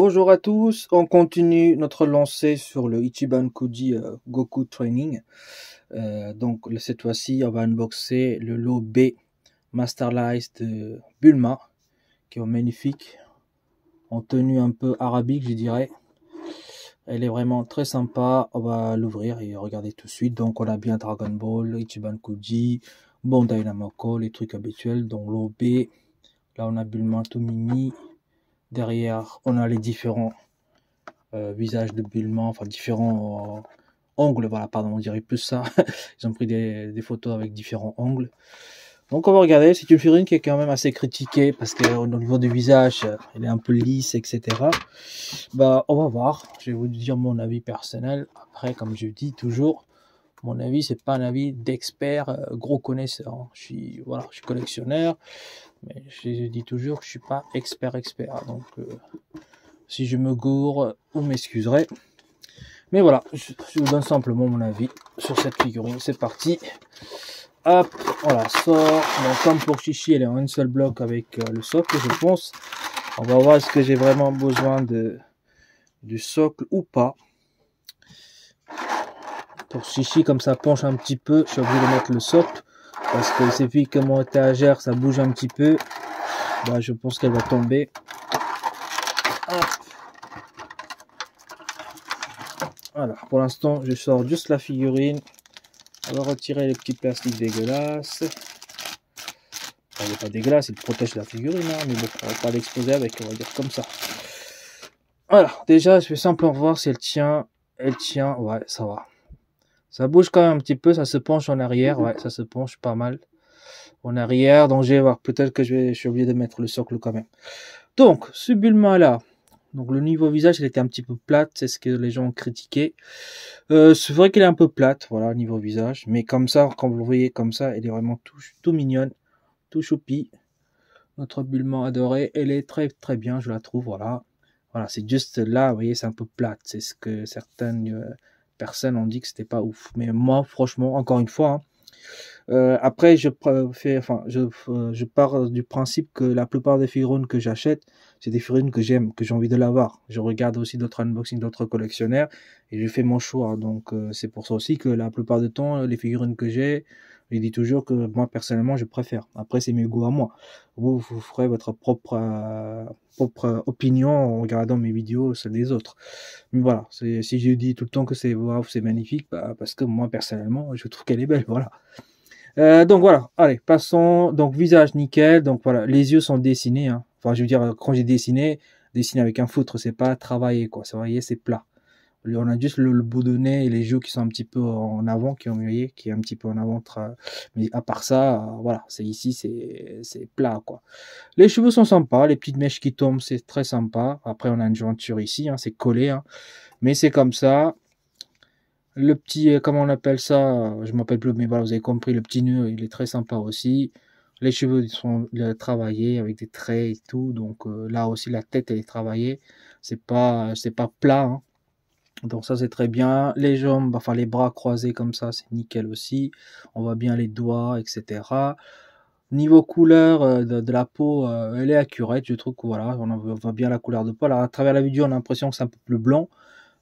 Bonjour à tous, on continue notre lancée sur le Ichiban Koji Goku Training. Donc cette fois-ci, on va unboxer le lot B Masterlize de Bulma, qui est magnifique, en tenue un peu arabique, je dirais. Elle est vraiment très sympa. On va l'ouvrir et regarder tout de suite. Donc on a bien Dragon Ball, Ichiban Koji, Bandai Namco, les trucs habituels. Donc lot B, là on a Bulma tout mimi. Derrière, on a les différents visages de Bulma, enfin différents angles, voilà, pardon, on dirait plus ça. Ils ont pris des photos avec différents angles. Donc on va regarder, c'est une figurine qui est quand même assez critiquée parce qu'au niveau du visage, elle est un peu lisse, etc. Bah, on va voir, je vais vous dire mon avis personnel. Après, comme je dis toujours, mon avis, c'est pas un avis d'expert, gros connaisseur. Je suis collectionneur, mais je dis toujours que je suis pas expert. Donc, si je me gourre, vous m'excuserez. Mais voilà, je vous donne simplement mon avis sur cette figurine. C'est parti. Hop, voilà, sort. Donc, comme pour Chichi, elle est en un seul bloc avec le socle, je pense. On va voir est-ce que j'ai vraiment besoin du socle ou pas. Pour Chichi, comme ça penche un petit peu, je suis obligé de mettre le socle. Parce que c'est vu que mon étagère, ça bouge un petit peu. Bah, je pense qu'elle va tomber. Hop. Voilà, pour l'instant, je sors juste la figurine. On va retirer les petits plastiques dégueulasses. Enfin, il n'est pas dégueulasse, il protège la figurine, hein, mais bon, on va pas l'exposer avec, on va dire comme ça. Voilà, déjà, je vais simplement voir si elle tient. Elle tient, ouais, ça va. Ça bouge quand même un petit peu, ça se penche en arrière, ouais, ça se penche pas mal en arrière. Donc, je vais voir, peut-être que je suis obligé de mettre le socle quand même. Donc, ce Bulma là. Donc le niveau visage, elle était un petit peu plate, c'est ce que les gens ont critiqué. C'est vrai qu'elle est un peu plate, voilà, niveau visage. Mais comme ça, quand vous le voyez comme ça, elle est vraiment tout mignonne, tout choupi. Notre Bulma adorée, elle est très très bien, je la trouve, voilà. Voilà, c'est juste là, vous voyez, c'est un peu plate. C'est ce que certaines personnes ont dit que c'était pas ouf. Mais moi, franchement, encore une fois, hein, après, je pars du principe que la plupart des figurines que j'achète, c'est des figurines que j'aime, que j'ai envie de l'avoir. Je regarde aussi d'autres unboxings, d'autres collectionneurs, et je fais mon choix. Donc, c'est pour ça aussi que la plupart du temps, les figurines que j'ai, je dis toujours que moi, personnellement, je préfère. Après, c'est mes goûts à moi. Vous ferez votre propre opinion en regardant mes vidéos, celles des autres. Mais voilà, si je dis tout le temps que c'est wow, c'est magnifique, bah, parce que moi, personnellement, je trouve qu'elle est belle, voilà. Donc voilà, allez, passons. Donc visage nickel, donc voilà, les yeux sont dessinés, hein. Enfin, je veux dire, quand j'ai dessiné avec un feutre, c'est pas travaillé, quoi. Vous voyez, c'est plat. On a juste le bout de nez et les yeux qui sont un petit peu en avant, qui est un petit peu en avant. Mais à part ça, voilà, c'est ici, c'est plat, quoi. Les cheveux sont sympas, les petites mèches qui tombent, c'est très sympa. Après, on a une jointure ici, hein, c'est collé, hein. Mais c'est comme ça. Le petit, comment on appelle ça? Je ne m'appelle plus, mais voilà, vous avez compris, le petit nœud, il est très sympa aussi. Les cheveux, ils sont travaillés avec des traits et tout. Donc là aussi, la tête, elle est travaillée. C'est pas plat, hein. Donc ça, c'est très bien. Les jambes, enfin les bras croisés comme ça, c'est nickel aussi. On voit bien les doigts, etc. Niveau couleur de la peau, elle est accurate. Je trouve que voilà, on voit bien la couleur de peau. Alors à travers la vidéo, on a l'impression que c'est un peu plus blanc.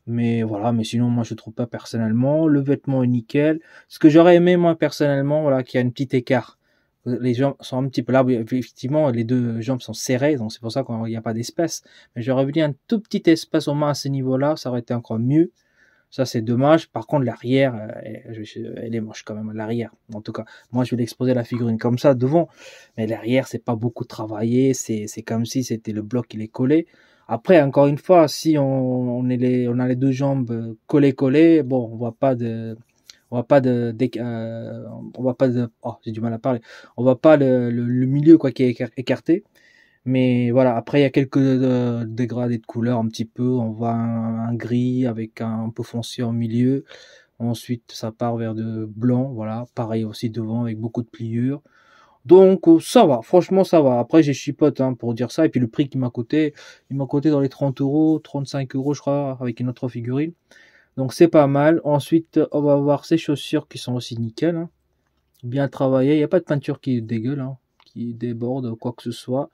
Mais voilà, mais sinon, moi, je trouve pas personnellement. Le vêtement est nickel. Ce que j'aurais aimé, moi, personnellement, voilà, qu'il y a un petit écart. Les jambes sont un petit peu là, oui, effectivement, les deux jambes sont serrées, donc c'est pour ça qu'il n'y a pas d'espace. Mais j'aurais voulu un tout petit espace au moins à ce niveau-là, ça aurait été encore mieux. Ça, c'est dommage. Par contre, l'arrière, elle est moche quand même, l'arrière. En tout cas, moi, je vais l'exposer la figurine comme ça, devant. Mais l'arrière, c'est pas beaucoup travaillé. C'est comme si c'était le bloc qui est collé. Après, encore une fois, si on a les deux jambes collées, bon, on voit pas de, oh, j'ai du mal à parler. On voit pas le milieu, quoi, qui est écarté. Mais voilà, après il y a quelques dégradés de couleurs un petit peu. On voit un gris avec un peu foncé en milieu. Ensuite, ça part vers de blanc. Voilà, pareil aussi devant avec beaucoup de pliures. Donc ça va, franchement ça va. Après j'ai chipote, hein, pour dire ça. Et puis le prix qui m'a coûté, il m'a coûté dans les 30 euros, 35 euros je crois, avec une autre figurine. Donc c'est pas mal. Ensuite, on va voir ces chaussures qui sont aussi nickel, hein. Bien travaillées. Il n'y a pas de peinture qui dégueule, hein, qui déborde, quoi que ce soit.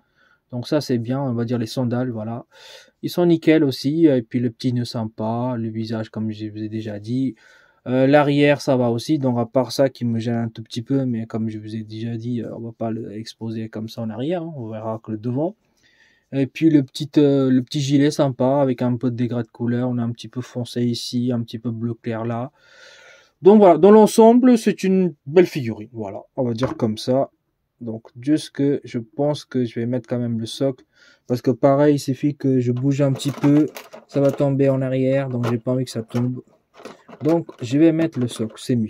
Donc ça c'est bien, on va dire les sandales, voilà. Ils sont nickel aussi, et puis le petit nœud sympa, le visage comme je vous ai déjà dit. L'arrière ça va aussi, donc à part ça qui me gêne un tout petit peu, mais comme je vous ai déjà dit, on va pas l'exposer comme ça en arrière, hein, on verra que le devant. Et puis le petit gilet sympa avec un peu de dégradé de couleur, on a un petit peu foncé ici, un petit peu bleu clair là. Donc voilà, dans l'ensemble c'est une belle figurine, voilà, on va dire comme ça. Donc juste que je pense que je vais mettre quand même le socle, parce que pareil il suffit que je bouge un petit peu, ça va tomber en arrière, donc j'ai pas envie que ça tombe. Donc je vais mettre le socle, c'est mieux.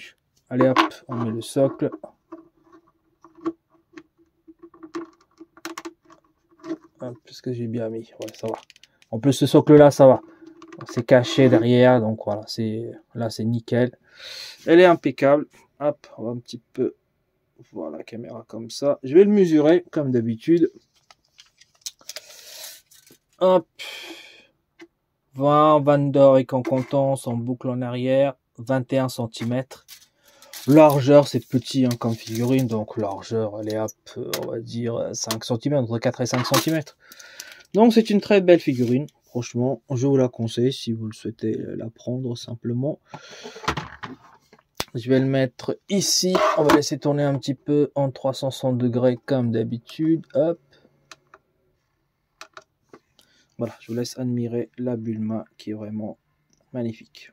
Allez hop, on met le socle. Parce que j'ai bien mis, ouais ça va. En plus ce socle là ça va, c'est caché derrière, donc voilà, là c'est nickel. Elle est impeccable. Hop, on va un petit peu, voilà la caméra comme ça. Je vais le mesurer comme d'habitude. Hop, 20 d'or et concordance en boucle en arrière, 21 cm. Largeur, c'est petit hein, comme figurine, donc largeur, elle est hop, on va dire 5 cm, entre 4 et 5 cm. Donc c'est une très belle figurine, franchement, je vous la conseille si vous le souhaitez la prendre simplement. Je vais le mettre ici, on va laisser tourner un petit peu en 360 degrés comme d'habitude, hop. Voilà, je vous laisse admirer la Bulma qui est vraiment magnifique.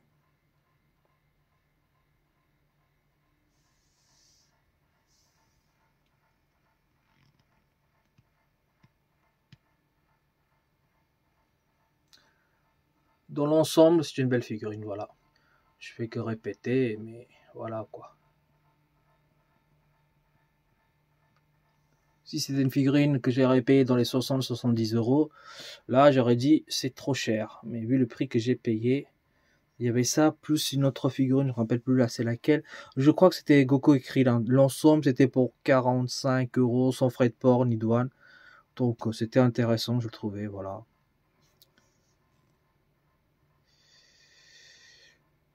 Dans l'ensemble, c'est une belle figurine, voilà. Je fais que répéter, mais voilà quoi. Si c'était une figurine que j'aurais payé dans les 60-70 euros, là j'aurais dit c'est trop cher. Mais vu le prix que j'ai payé, il y avait ça, plus une autre figurine, je ne me rappelle plus là c'est laquelle. Je crois que c'était Goku et Krillin. L'ensemble c'était pour 45 euros sans frais de port ni douane. Donc c'était intéressant, je le trouvais, voilà.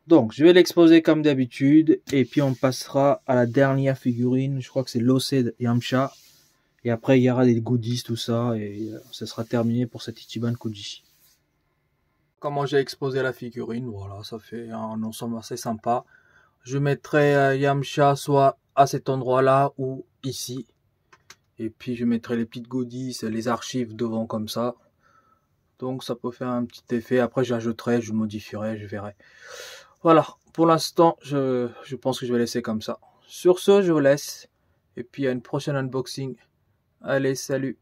Donc, je vais l'exposer comme d'habitude, et puis on passera à la dernière figurine, je crois que c'est l'Osed Yamcha, et après il y aura des goodies, tout ça, et ce sera terminé pour cet Ichiban Kujishi. Comment j'ai exposé la figurine, voilà, ça fait un ensemble assez sympa. Je mettrai Yamcha soit à cet endroit-là ou ici, et puis je mettrai les petites goodies, les archives devant comme ça. Donc ça peut faire un petit effet, après j'ajouterai, je modifierai, je verrai. Voilà, pour l'instant, je pense que je vais laisser comme ça. Sur ce, je vous laisse. Et puis à une prochaine unboxing. Allez, salut!